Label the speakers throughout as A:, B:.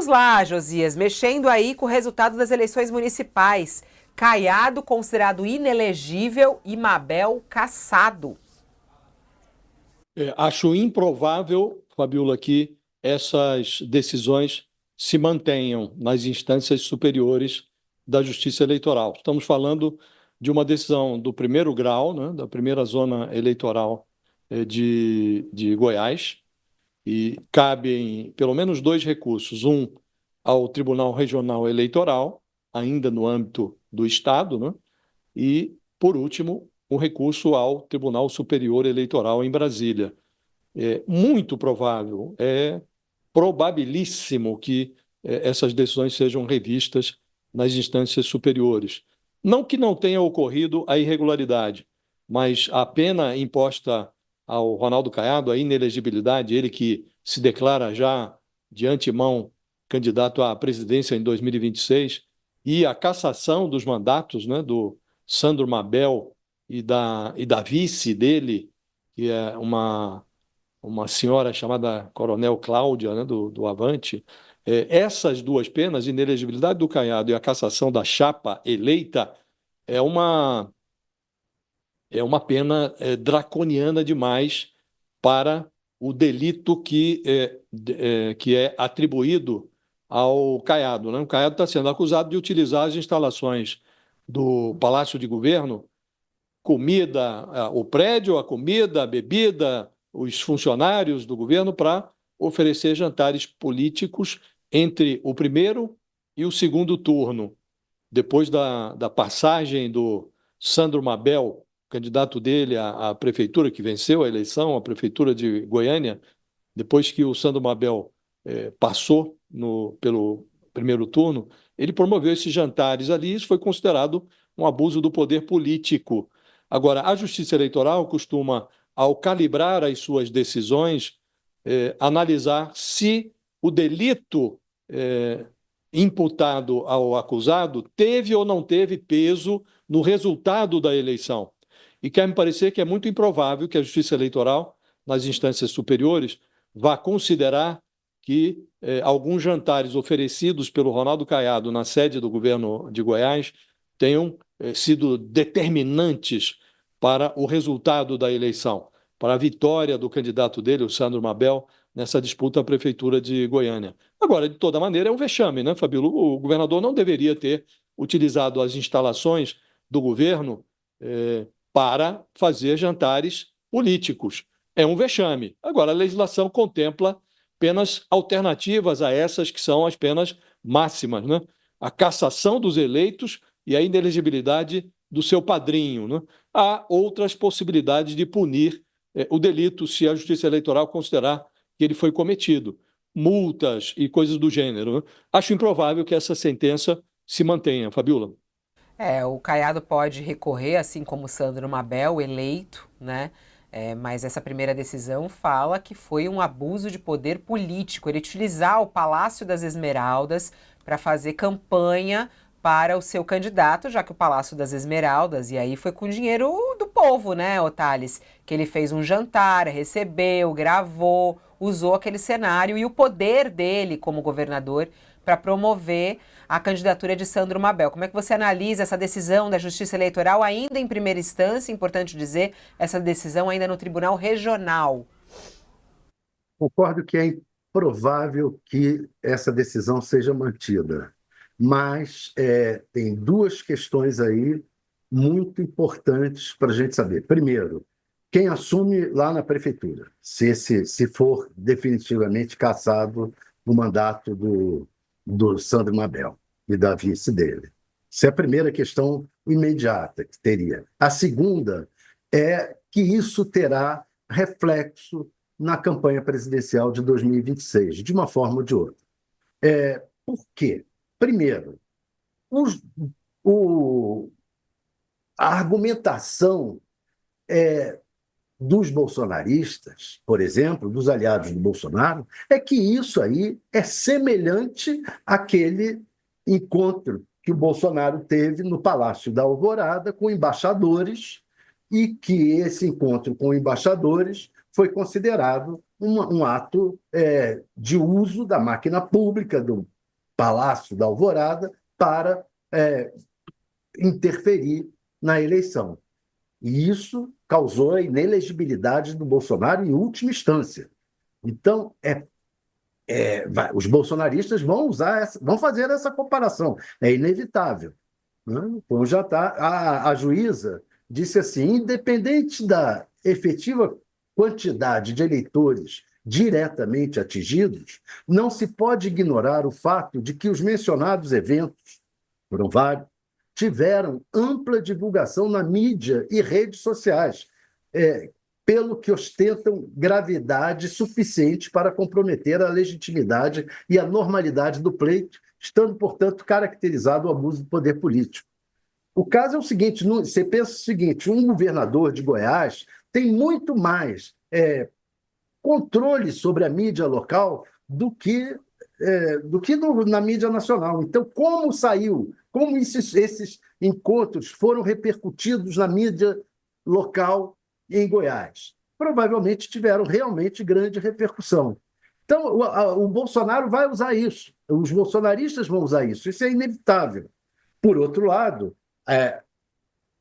A: Vamos lá, Josias, mexendo aí com o resultado das eleições municipais. Caiado considerado inelegível e Mabel cassado.
B: Acho improvável, Fabiola, que essas decisões se mantenham nas instâncias superiores da Justiça Eleitoral. Estamos falando de uma decisão do primeiro grau, né, da primeira zona eleitoral de Goiás, e cabem pelo menos dois recursos: um ao Tribunal Regional Eleitoral, ainda no âmbito do Estado, né, e, por último, um recurso ao Tribunal Superior Eleitoral em Brasília. É muito provável, é probabilíssimo que essas decisões sejam revistas nas instâncias superiores. Não que não tenha ocorrido a irregularidade, mas a pena imposta ao Ronaldo Caiado, a inelegibilidade, ele que se declara já de antemão candidato à presidência em 2026, e a cassação dos mandatos, né, do Sandro Mabel e da vice dele, que é uma senhora chamada Coronel Cláudia, né, do Avante. Essas duas penas, inelegibilidade do Caiado e a cassação da chapa eleita, é uma, é uma pena draconiana demais para o delito que é atribuído ao Caiado, né? O Caiado está sendo acusado de utilizar as instalações do Palácio de Governo, o prédio, a comida, a bebida, os funcionários do governo para oferecer jantares políticos entre o primeiro e o segundo turno. Depois da passagem do Sandro Mabel, candidato dele à prefeitura, que venceu a eleição, a prefeitura de Goiânia, depois que o Sandro Mabel passou pelo primeiro turno, ele promoveu esses jantares ali, isso foi considerado um abuso do poder político. Agora, a Justiça Eleitoral costuma, ao calibrar as suas decisões, analisar se o delito imputado ao acusado teve ou não teve peso no resultado da eleição. E quer me parecer que é muito improvável que a Justiça Eleitoral, nas instâncias superiores, vá considerar que alguns jantares oferecidos pelo Ronaldo Caiado na sede do governo de Goiás tenham sido determinantes para o resultado da eleição, para a vitória do candidato dele, o Sandro Mabel, nessa disputa à prefeitura de Goiânia. Agora, de toda maneira, é um vexame, né, Fabíola? O governador não deveria ter utilizado as instalações do governo para fazer jantares políticos. É um vexame. Agora, a legislação contempla penas alternativas a essas que são as penas máximas, né? A cassação dos eleitos e a inelegibilidade do seu padrinho, né? Há outras possibilidades de punir o delito se a Justiça Eleitoral considerar que ele foi cometido. Multas e coisas do gênero, né? Acho improvável que essa sentença se mantenha, Fabiola.
A: O Caiado pode recorrer, assim como o Sandro Mabel, eleito, né? Mas essa primeira decisão fala que foi um abuso de poder político. Ele utilizar o Palácio das Esmeraldas para fazer campanha para o seu candidato, já que o Palácio das Esmeraldas, e aí foi com dinheiro do povo, né, Otales? Que ele fez um jantar, recebeu, gravou, usou aquele cenário e o poder dele como governador para promover a candidatura de Sandro Mabel. Como é que você analisa essa decisão da Justiça Eleitoral ainda em primeira instância, importante dizer, essa decisão ainda no Tribunal Regional?
C: Concordo que é improvável que essa decisão seja mantida, mas tem duas questões aí muito importantes para a gente saber. Primeiro, quem assume lá na prefeitura, se for definitivamente cassado o mandato do Sandro Mabel e da vice dele. Essa é a primeira questão imediata que teria. A segunda é que isso terá reflexo na campanha presidencial de 2026, de uma forma ou de outra. Por quê? Primeiro, os, a argumentação dos bolsonaristas, por exemplo, dos aliados do Bolsonaro, é que isso aí é semelhante àquele encontro que o Bolsonaro teve no Palácio da Alvorada com embaixadores e que esse encontro com embaixadores foi considerado um ato de uso da máquina pública, do Palácio da Alvorada, para interferir na eleição. E isso causou a inelegibilidade do Bolsonaro em última instância. Então, os bolsonaristas vão fazer essa comparação, é inevitável, né? Então, já está. A juíza disse assim: independente da efetiva quantidade de eleitores diretamente atingidos, não se pode ignorar o fato de que os mencionados eventos, foram vários, tiveram ampla divulgação na mídia e redes sociais, pelo que ostentam gravidade suficiente para comprometer a legitimidade e a normalidade do pleito, estando, portanto, caracterizado o abuso do poder político. O caso é o seguinte: você pensa o seguinte, um governador de Goiás tem muito mais controle sobre a mídia local do que na mídia nacional. Então, como esses encontros foram repercutidos na mídia local em Goiás? Provavelmente tiveram realmente grande repercussão. Então, o Bolsonaro vai usar isso, os bolsonaristas vão usar isso é inevitável. Por outro lado,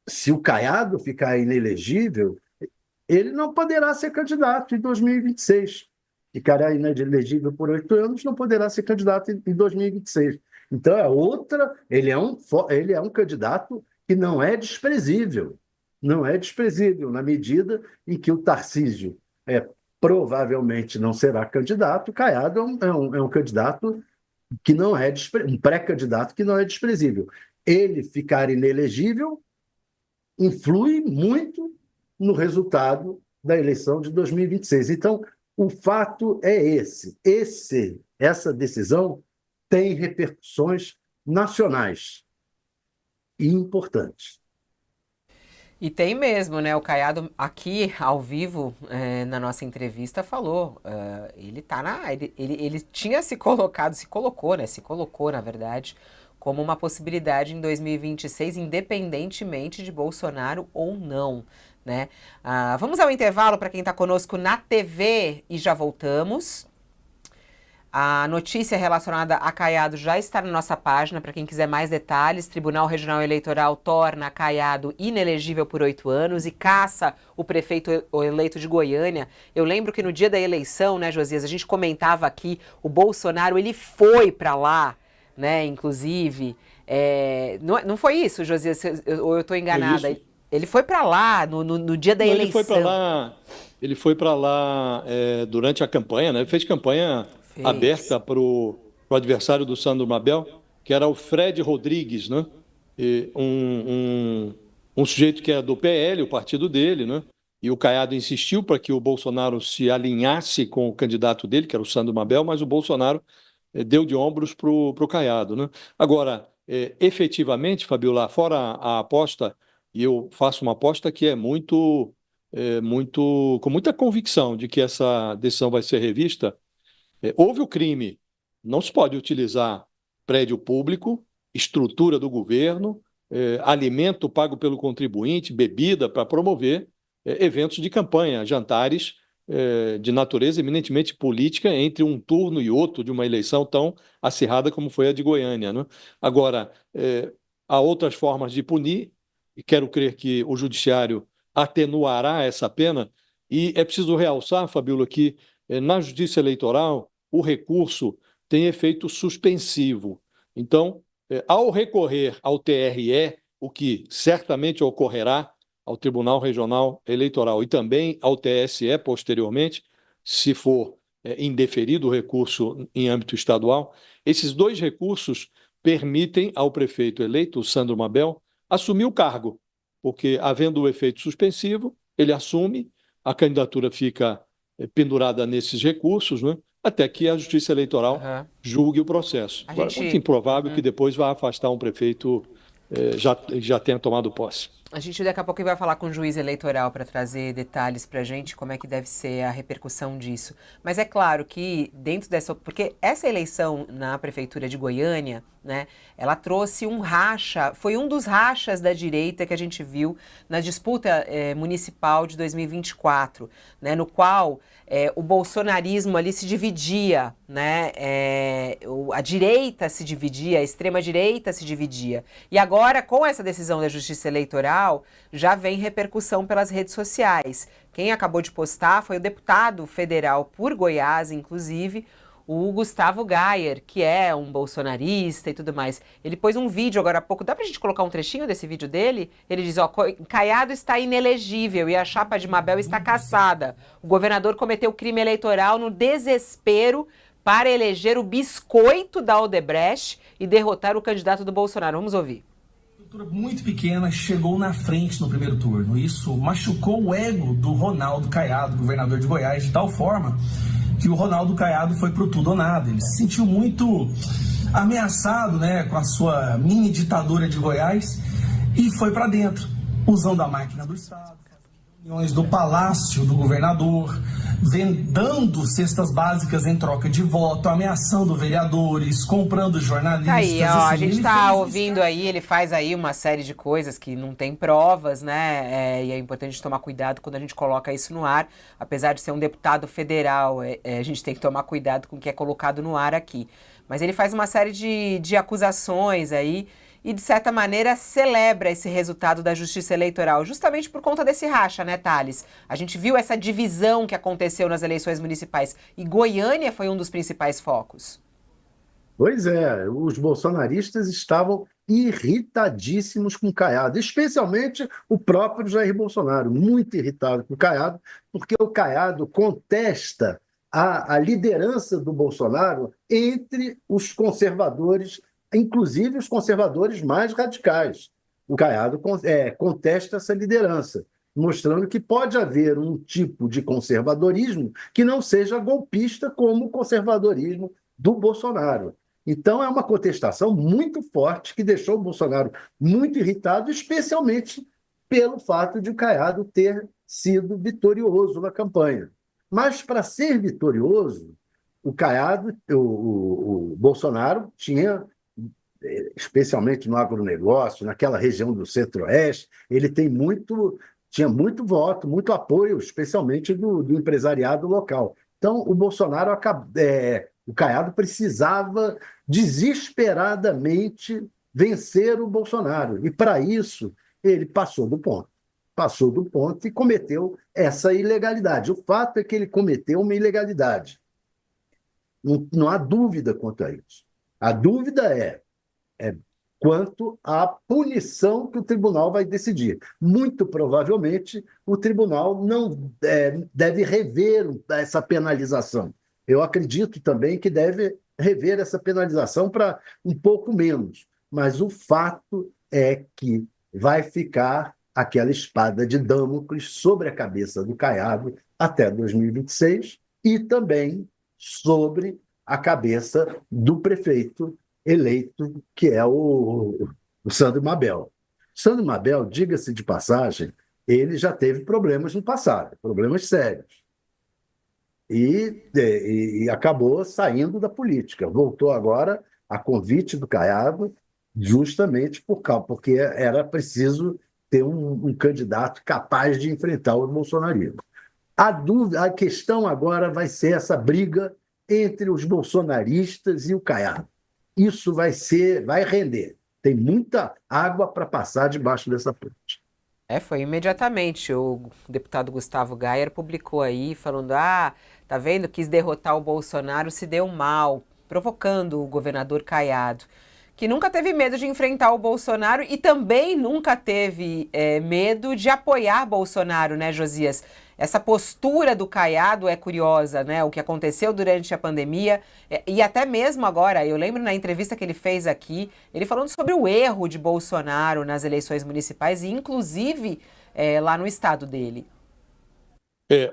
C: se o Caiado ficar inelegível, ele não poderá ser candidato em 2026. Ficará inelegível por 8 anos, não poderá ser candidato em 2026. Então, ele é um candidato que não é desprezível. Não é desprezível, na medida em que o Tarcísio provavelmente não será candidato, o Caiado é um candidato que não é um pré-candidato que não é desprezível. Ele ficar inelegível influi muito no resultado da eleição de 2026. Então, o fato é essa decisão tem repercussões nacionais e importantes.
A: E tem mesmo, né? O Caiado aqui ao vivo na nossa entrevista falou, ele tinha se colocou, né? Se colocou, na verdade, como uma possibilidade em 2026, independentemente de Bolsonaro ou não, né? Vamos ao intervalo para quem está conosco na TV e já voltamos. A notícia relacionada a Caiado já está na nossa página, para quem quiser mais detalhes. Tribunal Regional Eleitoral torna Caiado inelegível por 8 anos e caça o prefeito eleito de Goiânia. Eu lembro que no dia da eleição, né, Josias, a gente comentava aqui, o Bolsonaro, ele foi para lá, né, inclusive. Não foi isso, Josias, ou eu estou enganada? Ele foi para lá no dia da eleição.
B: Ele foi para lá durante a campanha, né? Ele fez campanha aberta para o adversário do Sandro Mabel, que era o Fred Rodrigues, né? Um sujeito que era do PL, o partido dele, né? E o Caiado insistiu para que o Bolsonaro se alinhasse com o candidato dele, que era o Sandro Mabel, mas o Bolsonaro deu de ombros para o Caiado, né? Agora, efetivamente, Fabiola, fora a aposta, e eu faço uma aposta que é com muita convicção de que essa decisão vai ser revista. Houve o crime, não se pode utilizar prédio público, estrutura do governo, alimento pago pelo contribuinte, bebida para promover eventos de campanha, jantares de natureza eminentemente política entre um turno e outro de uma eleição tão acirrada como foi a de Goiânia, né? Agora, há outras formas de punir, e quero crer que o judiciário atenuará essa pena, e é preciso realçar, Fabíola, que na Justiça Eleitoral o recurso tem efeito suspensivo. Então, ao recorrer ao TRE, o que certamente ocorrerá ao Tribunal Regional Eleitoral e também ao TSE posteriormente, se for indeferido o recurso em âmbito estadual, esses dois recursos permitem ao prefeito eleito, Sandro Mabel, assumir o cargo, porque, havendo o efeito suspensivo, ele assume, a candidatura fica pendurada nesses recursos, né, até que a Justiça Eleitoral julgue o processo. Agora, é muito improvável que depois vá afastar um prefeito já tenha tomado posse.
A: A gente daqui a pouco vai falar com o juiz eleitoral para trazer detalhes para a gente, como é que deve ser a repercussão disso. Mas é claro que dentro dessa... Porque essa eleição na Prefeitura de Goiânia, né, ela trouxe um racha, foi um dos rachas da direita que a gente viu na disputa municipal de 2024, né, no qual o bolsonarismo ali se dividia, né, a direita se dividia, a extrema-direita se dividia. E agora, com essa decisão da Justiça Eleitoral, já vem repercussão pelas redes sociais. Quem acabou de postar foi o deputado federal por Goiás, inclusive, o Gustavo Gayer, que é um bolsonarista e tudo mais. Ele pôs um vídeo agora há pouco, dá pra gente colocar um trechinho desse vídeo dele? Ele diz, ó, Caiado está inelegível e a chapa de Mabel está cassada. O governador cometeu crime eleitoral no desespero para eleger o biscoito da Odebrecht e derrotar o candidato do Bolsonaro. Vamos ouvir.
D: Muito pequena, chegou na frente no primeiro turno. Isso machucou o ego do Ronaldo Caiado, governador de Goiás, de tal forma que o Ronaldo Caiado foi pro tudo ou nada. Ele se sentiu muito ameaçado, né, com a sua mini ditadura de Goiás e foi para dentro, usando a máquina do Estado, reuniões do palácio do governador, dando cestas básicas em troca de voto, ameaçando vereadores, comprando jornalistas.
A: Tá aí, ó,
D: assim,
A: a gente tá ouvindo aí, ele faz aí uma série de coisas que não tem provas, né? E é importante tomar cuidado quando a gente coloca isso no ar. Apesar de ser um deputado federal, a gente tem que tomar cuidado com o que é colocado no ar aqui. Mas ele faz uma série de acusações aí e, de certa maneira, celebra esse resultado da Justiça Eleitoral, justamente por conta desse racha, né, Thales? A gente viu essa divisão que aconteceu nas eleições municipais e Goiânia foi um dos principais focos.
C: Pois é, os bolsonaristas estavam irritadíssimos com Caiado, especialmente o próprio Jair Bolsonaro, muito irritado com Caiado, porque o Caiado contesta a liderança do Bolsonaro entre os conservadores, inclusive os conservadores mais radicais. O Caiado contesta essa liderança, mostrando que pode haver um tipo de conservadorismo que não seja golpista como o conservadorismo do Bolsonaro. Então, é uma contestação muito forte que deixou o Bolsonaro muito irritado, especialmente pelo fato de o Caiado ter sido vitorioso na campanha. Mas, para ser vitorioso, o Caiado, o Bolsonaro tinha, especialmente no agronegócio, naquela região do Centro-Oeste, ele tinha muito voto, muito apoio, especialmente do empresariado local. Então, o Caiado precisava desesperadamente vencer o Bolsonaro. E, para isso, ele passou do ponto. Passou do ponto e cometeu essa ilegalidade. O fato é que ele cometeu uma ilegalidade. Não há dúvida quanto a isso. A dúvida é quanto à punição que o tribunal vai decidir. Muito provavelmente, o tribunal não deve rever essa penalização. Eu acredito também que deve rever essa penalização para um pouco menos. Mas o fato é que vai ficar aquela espada de Damocles sobre a cabeça do Caiado até 2026 e também sobre a cabeça do prefeito eleito, que é o Sandro Mabel. Sandro Mabel, diga-se de passagem, ele já teve problemas no passado, problemas sérios. E acabou saindo da política. Voltou agora a convite do Caiado, justamente porque era preciso ter um candidato capaz de enfrentar o bolsonarismo. A questão agora vai ser essa briga entre os bolsonaristas e o Caiado. Isso vai render. Tem muita água para passar debaixo dessa ponte.
A: Foi imediatamente. O deputado Gustavo Gayer publicou aí, falando, tá vendo, quis derrotar o Bolsonaro, se deu mal, provocando o governador Caiado, que nunca teve medo de enfrentar o Bolsonaro e também nunca teve medo de apoiar Bolsonaro, né, Josias? Essa postura do Caiado é curiosa, né? O que aconteceu durante a pandemia e até mesmo agora, eu lembro na entrevista que ele fez aqui, ele falando sobre o erro de Bolsonaro nas eleições municipais e inclusive lá no estado dele.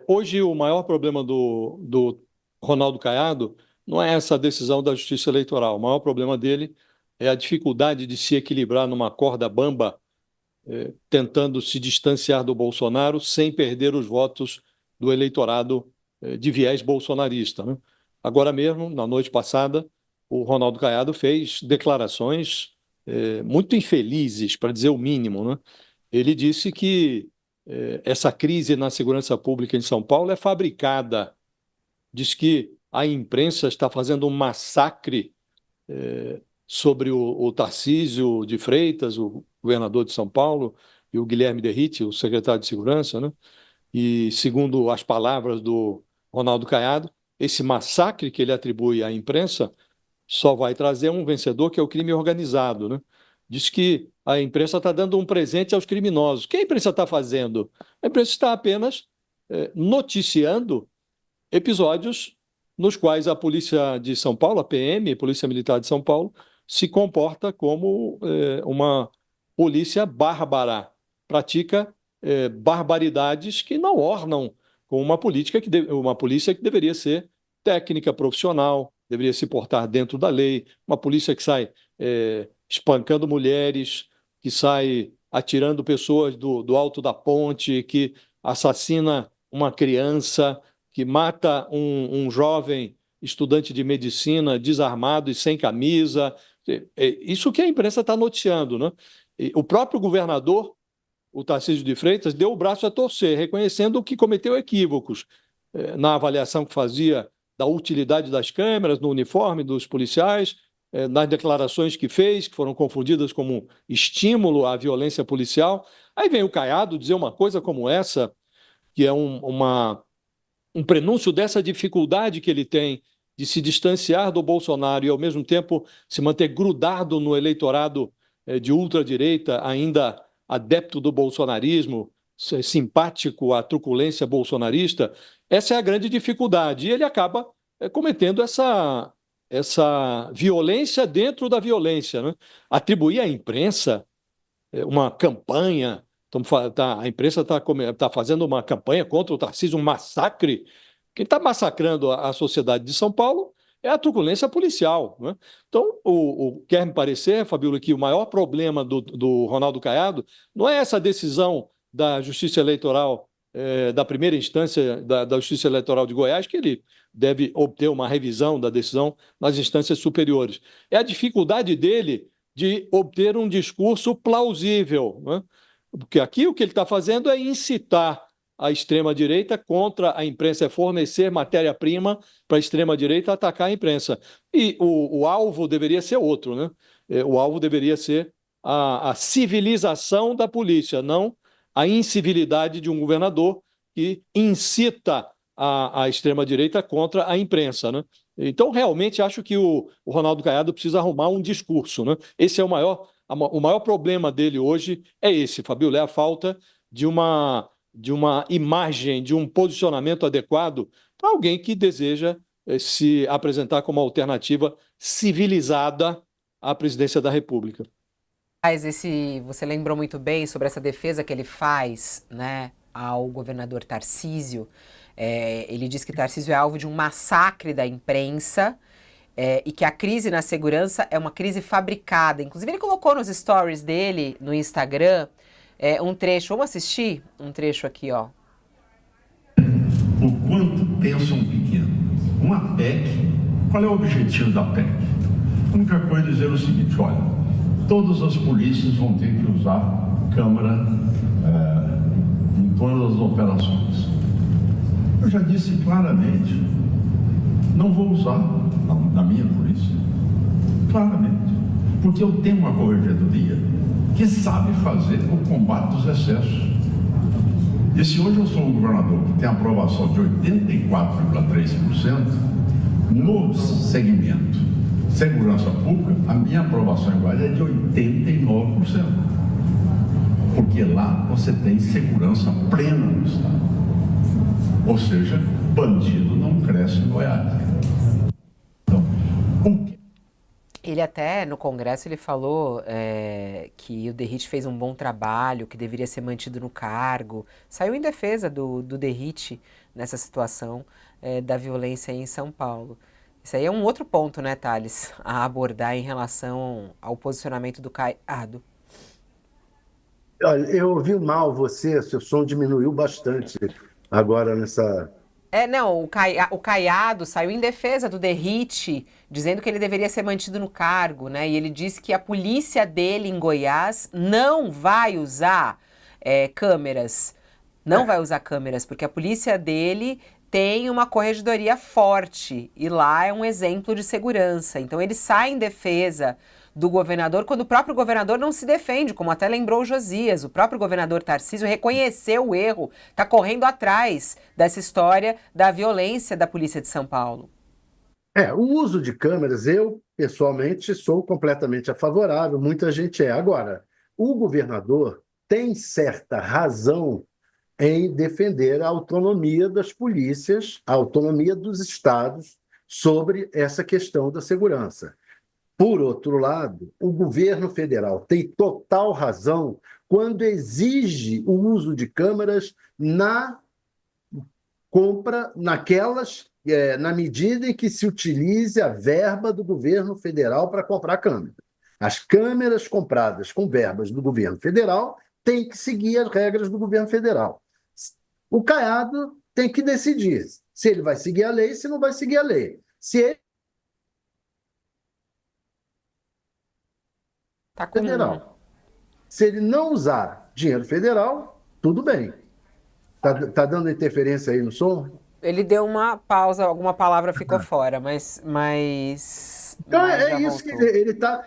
B: Hoje o maior problema do Ronaldo Caiado não é essa decisão da Justiça Eleitoral. O maior problema dele é a dificuldade de se equilibrar numa corda bamba tentando se distanciar do Bolsonaro sem perder os votos do eleitorado de viés bolsonarista, né? Agora mesmo, na noite passada, o Ronaldo Caiado fez declarações muito infelizes, para dizer o mínimo, né? Ele disse que essa crise na segurança pública em São Paulo é fabricada. Diz que a imprensa está fazendo um massacre sobre o Tarcísio de Freitas, o governador de São Paulo, e o Guilherme Derrite, o secretário de Segurança, né? E, segundo as palavras do Ronaldo Caiado, esse massacre que ele atribui à imprensa só vai trazer um vencedor, que é o crime organizado, né? Diz que a imprensa está dando um presente aos criminosos. O que a imprensa está fazendo? A imprensa está apenas noticiando episódios nos quais a Polícia de São Paulo, a PM, a Polícia Militar de São Paulo, se comporta como uma polícia bárbara, pratica barbaridades que não ornam com uma polícia que deveria ser técnica, profissional, deveria se portar dentro da lei, uma polícia que sai espancando mulheres, que sai atirando pessoas do alto da ponte, que assassina uma criança, que mata um jovem estudante de medicina desarmado e sem camisa. Isso que a imprensa está noticiando, né? E o próprio governador, o Tarcísio de Freitas, deu o braço a torcer, reconhecendo que cometeu equívocos na avaliação que fazia da utilidade das câmeras, no uniforme dos policiais, nas declarações que fez, que foram confundidas como estímulo à violência policial. Aí vem o Caiado dizer uma coisa como essa, que é um prenúncio dessa dificuldade que ele tem de se distanciar do Bolsonaro e, ao mesmo tempo, se manter grudado no eleitorado de ultradireita, ainda adepto do bolsonarismo, simpático à truculência bolsonarista. Essa é a grande dificuldade. E ele acaba cometendo essa violência dentro da violência, né? Atribuir à imprensa uma campanha. A imprensa está fazendo uma campanha contra o Tarcísio, um massacre. Quem está massacrando a sociedade de São Paulo é a truculência policial, né? Então, quer me parecer, Fabíola, que o maior problema do Ronaldo Caiado não é essa decisão da Justiça Eleitoral, da primeira instância da Justiça Eleitoral de Goiás, que ele deve obter uma revisão da decisão nas instâncias superiores. É a dificuldade dele de obter um discurso plausível, né? Porque aqui o que ele está fazendo é incitar a extrema-direita contra a imprensa, é fornecer matéria-prima para a extrema-direita atacar a imprensa. E o alvo deveria ser outro, né? O alvo deveria ser a civilização da polícia, não a incivilidade de um governador que incita a extrema-direita contra a imprensa, né? Então, realmente, acho que o Ronaldo Caiado precisa arrumar um discurso, né? Esse é o maior problema dele hoje, é esse, Fabíola, é a falta de uma imagem, de um posicionamento adequado para alguém que deseja se apresentar como alternativa civilizada à presidência da República.
A: Mas você lembrou muito bem sobre essa defesa que ele faz, né, ao governador Tarcísio. Ele diz que Tarcísio é alvo de um massacre da imprensa e que a crise na segurança é uma crise fabricada. Inclusive, ele colocou nos stories dele, no Instagram, um trecho. Vamos assistir um trecho aqui, ó.
E: O quanto pensam pequeno. Uma PEC, qual é o objetivo da PEC? A única coisa é dizer o seguinte, olha, todas as polícias vão ter que usar câmera em todas as operações. Eu já disse claramente, não vou usar na minha polícia, claramente, porque eu tenho uma corregedoria que sabe fazer o combate dos excessos. E se hoje eu sou um governador que tem aprovação de 84,3% no segmento segurança pública, a minha aprovação em Goiás é de 89%. Porque lá você tem segurança plena no estado. Ou seja, bandido não cresce em Goiás. Então,
A: ele até, no Congresso, ele falou que o Derrite fez um bom trabalho, que deveria ser mantido no cargo. Saiu em defesa do Derrite nessa situação da violência em São Paulo. Isso aí é um outro ponto, né, Thales, a abordar em relação ao posicionamento do Caiado.
C: Olha, eu ouvi mal você, seu som diminuiu bastante agora nessa.
A: Não, o Caiado saiu em defesa do Derrite, dizendo que ele deveria ser mantido no cargo, né? E ele disse que a polícia dele em Goiás não vai usar câmeras. Não vai usar câmeras, porque a polícia dele tem uma corregedoria forte e lá é um exemplo de segurança. Então ele sai em defesa do governador quando o próprio governador não se defende, como até lembrou o Josias. O próprio governador Tarcísio reconheceu o erro, está correndo atrás dessa história da violência da Polícia de São Paulo.
C: O uso de câmeras, eu pessoalmente sou completamente a favorável, muita gente é. Agora, o governador tem certa razão em defender a autonomia das polícias, a autonomia dos estados sobre essa questão da segurança. Por outro lado, o governo federal tem total razão quando exige o uso de câmeras na compra, na medida em que se utilize a verba do governo federal para comprar câmeras. As câmeras compradas com verbas do governo federal têm que seguir as regras do governo federal. O Caiado tem que decidir se ele vai seguir a lei, se não vai seguir a lei. Se ele
A: Tá com...
C: federal. Se ele não usar dinheiro federal, tudo bem. Tá dando interferência aí no som?
A: Ele deu uma pausa, alguma palavra ficou fora, mas
C: Então
A: já
C: isso que
A: voltou.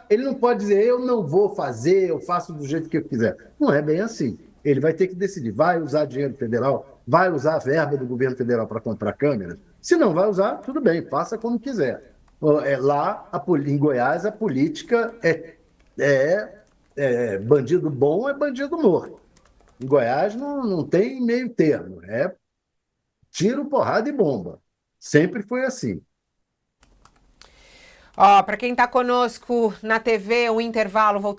C: ele não pode dizer eu não vou fazer, eu faço do jeito que eu quiser. Não é bem assim. Ele vai ter que decidir, vai usar dinheiro federal, vai usar a verba do governo federal para comprar câmeras. Se não vai usar, tudo bem, faça como quiser. Lá, em Goiás, a política bandido bom é bandido morto. Em Goiás não tem meio termo, é tiro, porrada e bomba. Sempre foi assim.
A: Ó, para quem tá conosco na TV, o intervalo, voltamos.